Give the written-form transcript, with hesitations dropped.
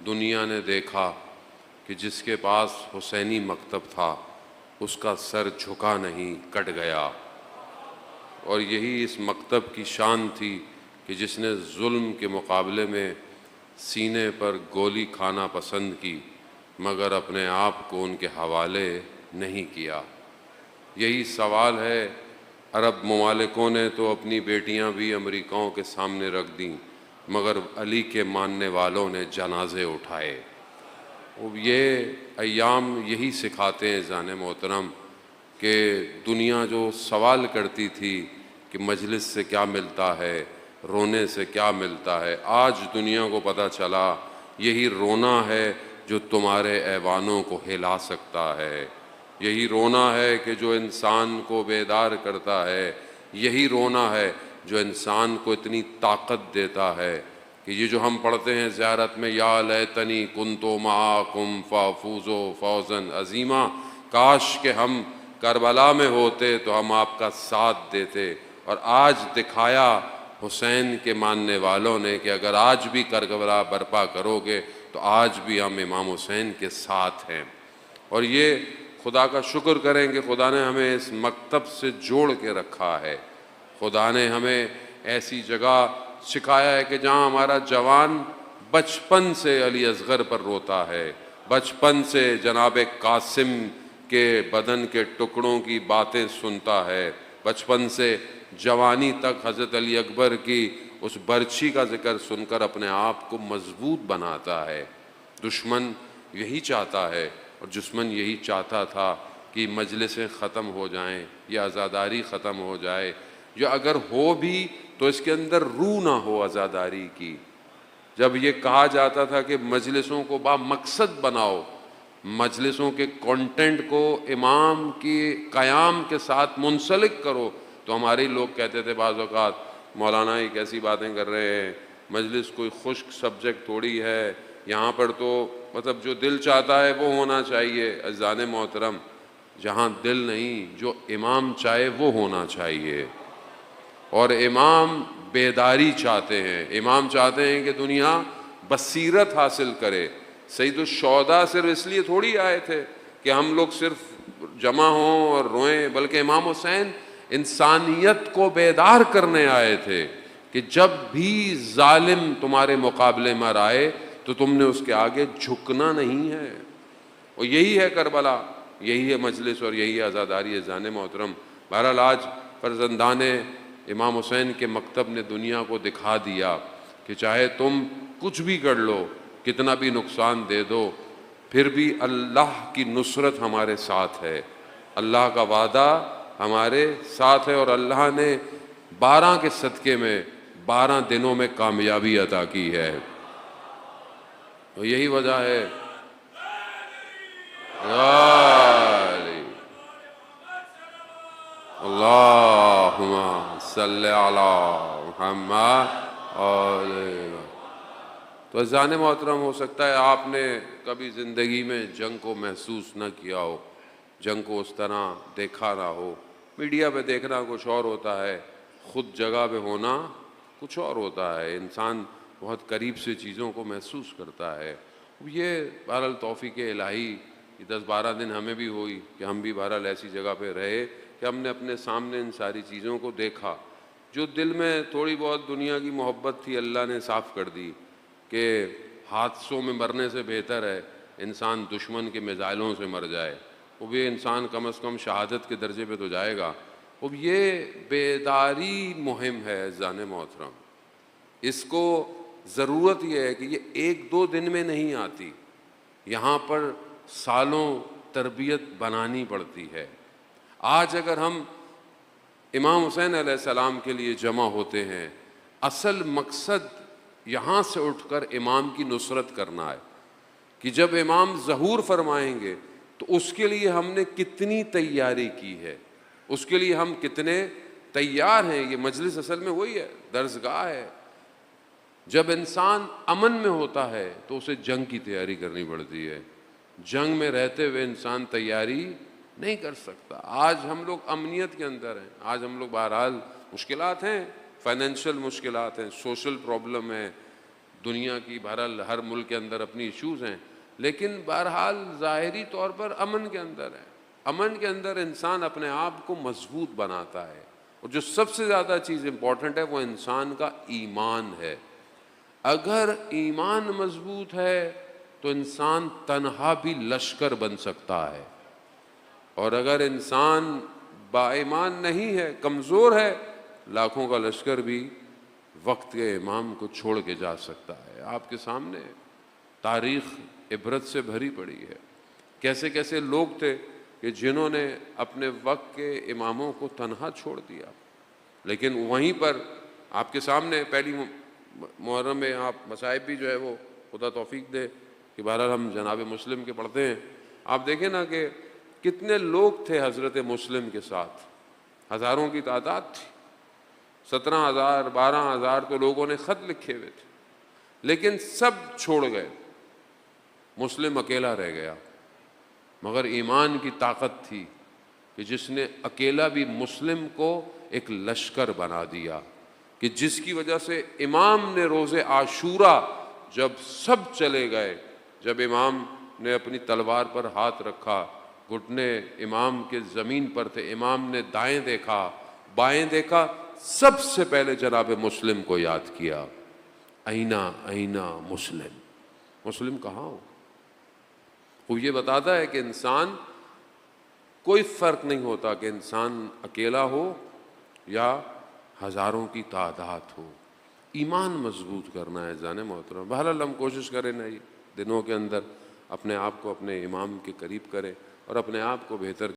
دنیا نے دیکھا کہ جس کے پاس حسینی مکتب تھا اس کا سر جھکا نہیں، کٹ گیا۔ اور یہی اس مکتب کی شان تھی کہ جس نے ظلم کے مقابلے میں سینے پر گولی کھانا پسند کی مگر اپنے آپ کو ان کے حوالے نہیں کیا۔ یہی سوال ہے، عرب ممالکوں نے تو اپنی بیٹیاں بھی امریکاؤں کے سامنے رکھ دیں مگر علی کے ماننے والوں نے جنازے اٹھائے۔ یہ ایام یہی سکھاتے ہیں جان محترم کہ دنیا جو سوال کرتی تھی کہ مجلس سے کیا ملتا ہے، رونے سے کیا ملتا ہے، آج دنیا کو پتہ چلا یہی رونا ہے جو تمہارے ایوانوں کو ہلا سکتا ہے، یہی رونا ہے کہ جو انسان کو بیدار کرتا ہے، یہی رونا ہے جو انسان کو اتنی طاقت دیتا ہے کہ یہ جو ہم پڑھتے ہیں زیارت میں، یا لیتنی کنتو معاکم فافوزو فوزا عظیما، کاش کہ ہم کربلا میں ہوتے تو ہم آپ کا ساتھ دیتے۔ اور آج دکھایا حسین کے ماننے والوں نے کہ اگر آج بھی کربلا برپا کرو گے تو آج بھی ہم امام حسین کے ساتھ ہیں۔ اور یہ خدا کا شکر کریں کہ خدا نے ہمیں اس مکتب سے جوڑ کے رکھا ہے، خدا نے ہمیں ایسی جگہ سکھایا ہے کہ جہاں ہمارا جوان بچپن سے علی اصغر پر روتا ہے، بچپن سے جناب قاسم کے بدن کے ٹکڑوں کی باتیں سنتا ہے، بچپن سے جوانی تک حضرت علی اکبر کی اس برچھی کا ذکر سن کر اپنے آپ کو مضبوط بناتا ہے۔ دشمن یہی چاہتا ہے، اور دشمن یہی چاہتا تھا کہ مجلسیں ختم ہو جائیں یا عزاداری ختم ہو جائے، یا اگر ہو بھی تو اس کے اندر روح نہ ہو عزاداری کی۔ جب یہ کہا جاتا تھا کہ مجلسوں کو با مقصد بناؤ، مجلسوں کے کانٹینٹ کو امام کی قیام کے ساتھ منسلک کرو، تو ہمارے لوگ کہتے تھے بعض اوقات مولانا یہ کیسی باتیں کر رہے ہیں، مجلس کوئی خشک سبجیکٹ تھوڑی ہے، یہاں پر تو مطلب جو دل چاہتا ہے وہ ہونا چاہیے۔ عزیزان محترم، جہاں دل نہیں، جو امام چاہے وہ ہونا چاہیے۔ اور امام بیداری چاہتے ہیں، امام چاہتے ہیں کہ دنیا بصیرت حاصل کرے۔ سید الشہداء صرف اس لیے تھوڑی آئے تھے کہ ہم لوگ صرف جمع ہوں اور روئیں، بلکہ امام حسین انسانیت کو بیدار کرنے آئے تھے کہ جب بھی ظالم تمہارے مقابلے میں آئے تو تم نے اس کے آگے جھکنا نہیں ہے۔ اور یہی ہے کربلا، یہی ہے مجلس، اور یہی ہے عزاداری۔ عزیزان محترم، بہرحال آج فرزندان امام حسین کے مکتب نے دنیا کو دکھا دیا کہ چاہے تم کچھ بھی کر لو، کتنا بھی نقصان دے دو، پھر بھی اللہ کی نصرت ہمارے ساتھ ہے، اللہ کا وعدہ ہمارے ساتھ ہے، اور اللہ نے 12 کے صدقے میں 12 دنوں میں کامیابی عطا کی ہے۔ تو یہی وجہ ہے اللہم صلی علی محمد۔ تو عزیزان محترم، ہو سکتا ہے آپ نے کبھی زندگی میں جنگ کو محسوس نہ کیا ہو، جنگ کو اس طرح دیکھا نہ ہو، میڈیا پہ دیکھنا کچھ اور ہوتا ہے، خود جگہ پہ ہونا کچھ اور ہوتا ہے، انسان بہت قریب سے چیزوں کو محسوس کرتا ہے۔ یہ بہرحال توفیق الہی، 10-12 دن ہمیں بھی ہوئی کہ ہم بھی بہرحال ایسی جگہ پہ رہے کہ ہم نے اپنے سامنے ان ساری چیزوں کو دیکھا۔ جو دل میں تھوڑی بہت دنیا کی محبت تھی اللہ نے صاف کر دی کہ حادثوں میں مرنے سے بہتر ہے انسان دشمن کے میزائلوں سے مر جائے، وہ بھی انسان کم از کم شہادت کے درجے پہ تو جائے گا۔ اب یہ بیداری مہم ہے عزیزان محترم، اس کو ضرورت یہ ہے کہ یہ 1-2 دن میں نہیں آتی، یہاں پر سالوں تربیت بنانی پڑتی ہے۔ آج اگر ہم امام حسین علیہ السلام کے لیے جمع ہوتے ہیں، اصل مقصد یہاں سے اٹھ کر امام کی نصرت کرنا ہے کہ جب امام ظہور فرمائیں گے تو اس کے لیے ہم نے کتنی تیاری کی ہے، اس کے لیے ہم کتنے تیار ہیں۔ یہ مجلس اصل میں وہی ہے، درسگاہ ہے۔ جب انسان امن میں ہوتا ہے تو اسے جنگ کی تیاری کرنی پڑتی ہے، جنگ میں رہتے ہوئے انسان تیاری نہیں کر سکتا۔ آج ہم لوگ امنیت کے اندر ہیں، آج ہم لوگ بہرحال مشکلات ہیں، فائنینشیل مشکلات ہیں، سوشل پرابلم ہے، دنیا کی بہرحال ہر ملک کے اندر اپنی ایشوز ہیں، لیکن بہرحال ظاہری طور پر امن کے اندر ہے۔ امن کے اندر انسان اپنے آپ کو مضبوط بناتا ہے، اور جو سب سے زیادہ چیز امپورٹنٹ ہے وہ انسان کا ایمان ہے۔ اگر ایمان مضبوط ہے تو انسان تنہا بھی لشکر بن سکتا ہے، اور اگر انسان با ایمان نہیں ہے، کمزور ہے، لاکھوں کا لشکر بھی وقت کے امام کو چھوڑ کے جا سکتا ہے۔ آپ کے سامنے تاریخ عبرت سے بھری پڑی ہے، کیسے کیسے لوگ تھے کہ جنہوں نے اپنے وقت کے اماموں کو تنہا چھوڑ دیا، لیکن وہیں پر آپ کے سامنے پہلی محرم میں آپ مصائب بھی جو ہے وہ خدا توفیق دے کہ بہرحال ہم جناب مسلم کے پڑھتے ہیں۔ آپ دیکھیں نا کہ کتنے لوگ تھے حضرت مسلم کے ساتھ، ہزاروں کی تعداد تھی، 17,000 12,000 تو لوگوں نے خط لکھے ہوئے تھے، لیکن سب چھوڑ گئے، مسلم اکیلا رہ گیا۔ مگر ایمان کی طاقت تھی کہ جس نے اکیلا بھی مسلم کو ایک لشکر بنا دیا، کہ جس کی وجہ سے امام نے روز عاشورہ جب سب چلے گئے، جب امام نے اپنی تلوار پر ہاتھ رکھا، گھٹنے امام کے زمین پر تھے، امام نے دائیں دیکھا بائیں دیکھا، سب سے پہلے جناب مسلم کو یاد کیا، اینا اینا مسلم، مسلم کہاں ہو؟ وہ یہ بتاتا ہے کہ انسان کوئی فرق نہیں ہوتا کہ انسان اکیلا ہو یا ہزاروں کی تعداد ہو، ایمان مضبوط کرنا ہے جان محترم۔ بہرحال ہم کوشش کریں نا دنوں کے اندر اپنے آپ کو اپنے امام کے قریب کریں اور اپنے آپ کو بہتر